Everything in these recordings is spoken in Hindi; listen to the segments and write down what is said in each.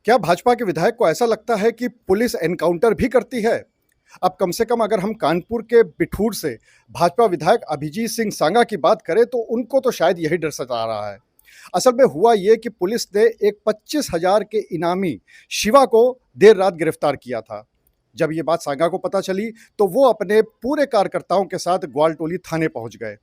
क्या भाजपा के विधायक को ऐसा लगता है कि पुलिस एनकाउंटर भी करती है? अब कम से कम अगर हम कानपुर के बिठूर से भाजपा विधायक अभिजीत सिंह सांगा की बात करें तो उनको तो शायद यही डर सता रहा है। असल में हुआ ये कि पुलिस ने एक 25,000 के इनामी शिवा को देर रात गिरफ्तार किया था। जब ये बात सांगा को पता चली तो वो अपने पूरे कार्यकर्ताओं के साथ ग्वालटोली थाने पहुंच गए।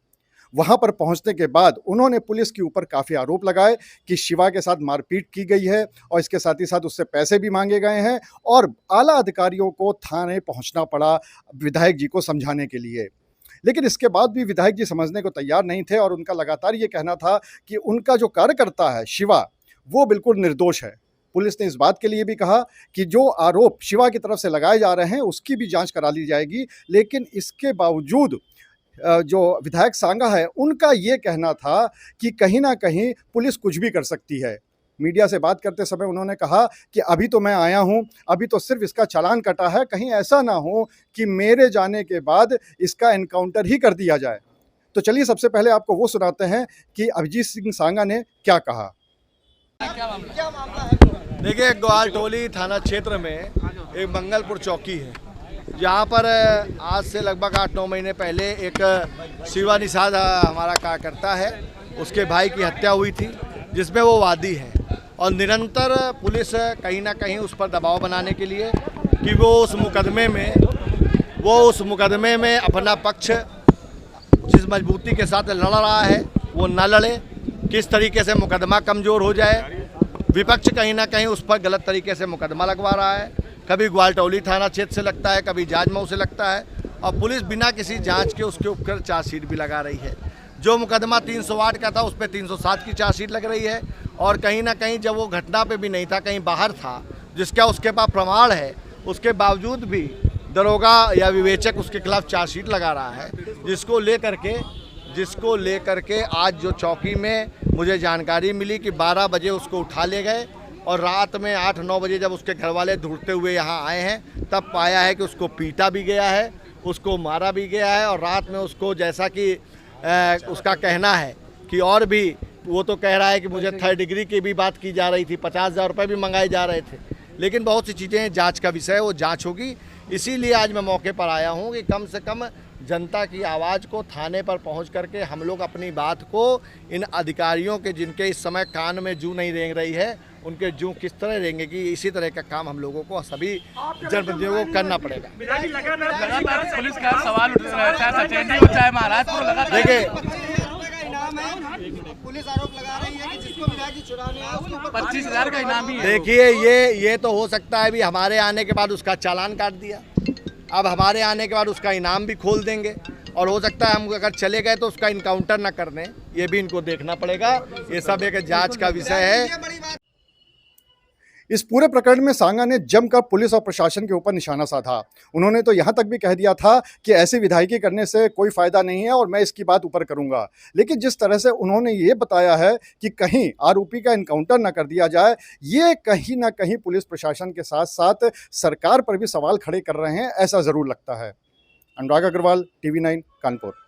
वहां पर पहुंचने के बाद उन्होंने पुलिस के ऊपर काफ़ी आरोप लगाए कि शिवा के साथ मारपीट की गई है और इसके साथ ही साथ उससे पैसे भी मांगे गए हैं और आला अधिकारियों को थाने पहुंचना पड़ा विधायक जी को समझाने के लिए। लेकिन इसके बाद भी विधायक जी समझने को तैयार नहीं थे और उनका लगातार ये कहना था कि उनका जो कार्यकर्ता है शिवा, वो बिल्कुल निर्दोष है। पुलिस ने इस बात के लिए भी कहा कि जो आरोप शिवा की तरफ से लगाए जा रहे हैं उसकी भी जांच करा ली जाएगी, लेकिन इसके बावजूद जो विधायक सांगा है उनका ये कहना था कि कहीं ना कहीं पुलिस कुछ भी कर सकती है। मीडिया से बात करते समय उन्होंने कहा कि अभी तो मैं आया हूं, अभी तो सिर्फ इसका चालान कटा है, कहीं ऐसा ना हो कि मेरे जाने के बाद इसका एनकाउंटर ही कर दिया जाए। तो चलिए सबसे पहले आपको वो सुनाते हैं कि अभिजीत सिंह सांगा ने क्या कहा। देखिए, ग्वालटोली थाना क्षेत्र में एक मंगलपुर चौकी है, जहाँ पर आज से लगभग 8-9 महीने पहले एक शिवा निषाद हमारा कार्यकर्ता है, उसके भाई की हत्या हुई थी, जिसमें वो वादी है। और निरंतर पुलिस कहीं ना कहीं उस पर दबाव बनाने के लिए कि वो उस मुकदमे में अपना पक्ष जिस मजबूती के साथ लड़ रहा है वो न लड़े, किस तरीके से मुकदमा कमज़ोर हो जाए। विपक्ष कहीं ना कहीं उस पर गलत तरीके से मुकदमा लगवा रहा है, कभी ग्वालटोली थाना क्षेत्र से लगता है, कभी जाजमऊ से लगता है, और पुलिस बिना किसी जांच के उसके ऊपर चार्जशीट भी लगा रही है। जो मुकदमा 308 का था उस पर 307 की चार्जशीट लग रही है, और कहीं ना कहीं जब वो घटना पे भी नहीं था, कहीं बाहर था, जिसका उसके पास प्रमाण है, उसके बावजूद भी दरोगा या विवेचक उसके खिलाफ चार्जशीट लगा रहा है, जिसको लेकर के आज जो चौकी में मुझे जानकारी मिली कि 12 बजे उसको उठा ले गए और रात में 8-9 बजे जब उसके घर वाले ढूंढते हुए यहाँ आए हैं तब पाया है कि उसको पीटा भी गया है, उसको मारा भी गया है। और रात में उसको, जैसा कि उसका कहना है कि और भी वो तो कह रहा है कि मुझे 3rd डिग्री की भी बात की जा रही थी, 50,000 रुपये भी मंगाए जा रहे थे। लेकिन बहुत सी चीज़ें जांच का विषय है, वो जांच होगी। इसीलिए आज मैं मौके पर आया हूँ कि कम से कम जनता की आवाज़ को थाने पर पहुँच करके हम लोग अपनी बात को इन अधिकारियों के, जिनके इस समय कान में जूं नहीं रेंग रही है, उनके जूं किस तरह रेंगेगी, इसी तरह का काम हम लोगों को, सभी जनप्रतिनिधियों को करना पड़ेगा। पुलिस का सवाल उठ रहा है, चाहे सचेंडी हो चाहे महाराजपुर। देखिए, पुलिस आरोप लगा रही है कि जिसको विधायक जी चुराने आए उसके ऊपर 25,000 का इनाम भी है। देखिए, ये तो हो सकता है भी हमारे आने के बाद उसका चालान काट दिया, अब हमारे आने के बाद उसका इनाम भी खोल देंगे, और हो सकता है हम अगर चले गए तो उसका इनकाउंटर ना कर दें, ये भी इनको देखना पड़ेगा। ये सब एक जांच का विषय है। इस पूरे प्रकरण में सांगा ने जमकर पुलिस और प्रशासन के ऊपर निशाना साधा। उन्होंने तो यहाँ तक भी कह दिया था कि ऐसी विधायकी करने से कोई फायदा नहीं है और मैं इसकी बात ऊपर करूंगा। लेकिन जिस तरह से उन्होंने ये बताया है कि कहीं आरोपी का एनकाउंटर ना कर दिया जाए, ये कहीं ना कहीं पुलिस प्रशासन के साथ साथ सरकार पर भी सवाल खड़े कर रहे हैं, ऐसा ज़रूर लगता है। अनुराग अग्रवाल, TV9 कानपुर।